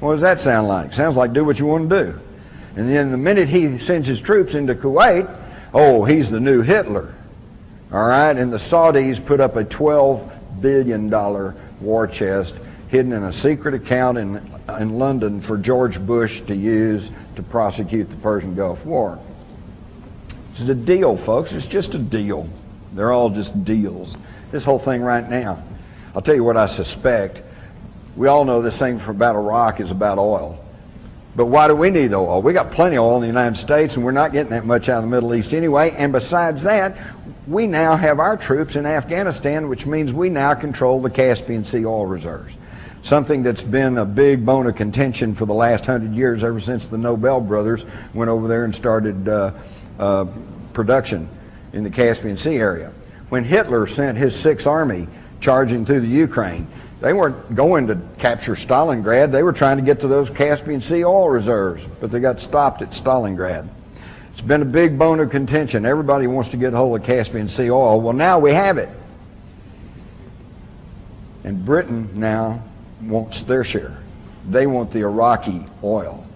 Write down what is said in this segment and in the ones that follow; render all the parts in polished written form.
What does that sound like? Sounds like do what you want to do. And then the minute he sends his troops into Kuwait, oh, he's the new Hitler. All right, and the Saudis put up a $12 billion war chest hidden in a secret account in London for George Bush to use to prosecute the Persian Gulf War. It's a deal, folks. It's just a deal. They're all just deals. This whole thing right now, I'll tell you what I suspect. We all know this thing about Iraq is about oil. But why do we need the oil? We got plenty of oil in the United States, and we're not getting that much out of the Middle East anyway. And besides that, we now have our troops in Afghanistan, which means we now control the Caspian Sea oil reserves. Something that's been a big bone of contention for the last 100 years, ever since the Nobel brothers went over there and started production in the Caspian Sea area. When Hitler sent his Sixth Army charging through the Ukraine, they weren't going to capture Stalingrad. They were trying to get to those Caspian Sea oil reserves, but they got stopped at Stalingrad. It's been a big bone of contention. Everybody wants to get a hold of Caspian Sea oil. Well, now we have it. And Britain now wants their share. They want the Iraqi oil.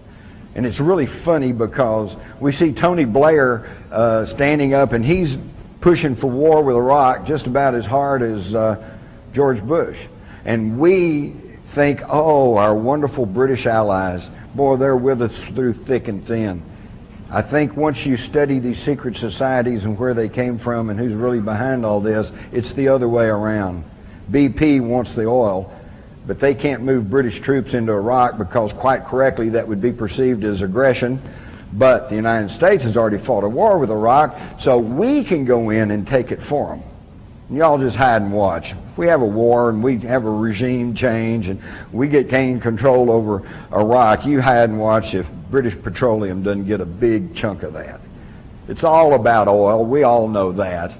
And it's really funny because we see Tony Blair standing up, and he's pushing for war with Iraq just about as hard as George Bush. And we think, oh, our wonderful British allies, boy, they're with us through thick and thin. I think once you study these secret societies and where they came from and who's really behind all this, it's the other way around. BP wants the oil, but they can't move British troops into Iraq because, quite correctly, that would be perceived as aggression. But the United States has already fought a war with Iraq, so we can go in and take it for them. Y'all just hide and watch. If we have a war and we have a regime change and we gain control over Iraq, you hide and watch if British Petroleum doesn't get a big chunk of that. It's all about oil. We all know that.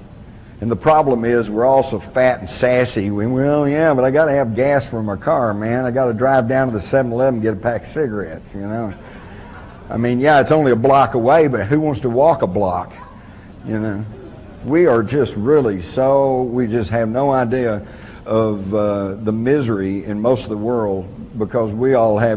And the problem is we're all so fat and sassy. Well, yeah, but I got to have gas for my car, man. I got to drive down to the 7-Eleven and get a pack of cigarettes, you know. I mean, yeah, it's only a block away, but who wants to walk a block, you know? We are just really we just have no idea of the misery in most of the world because we all have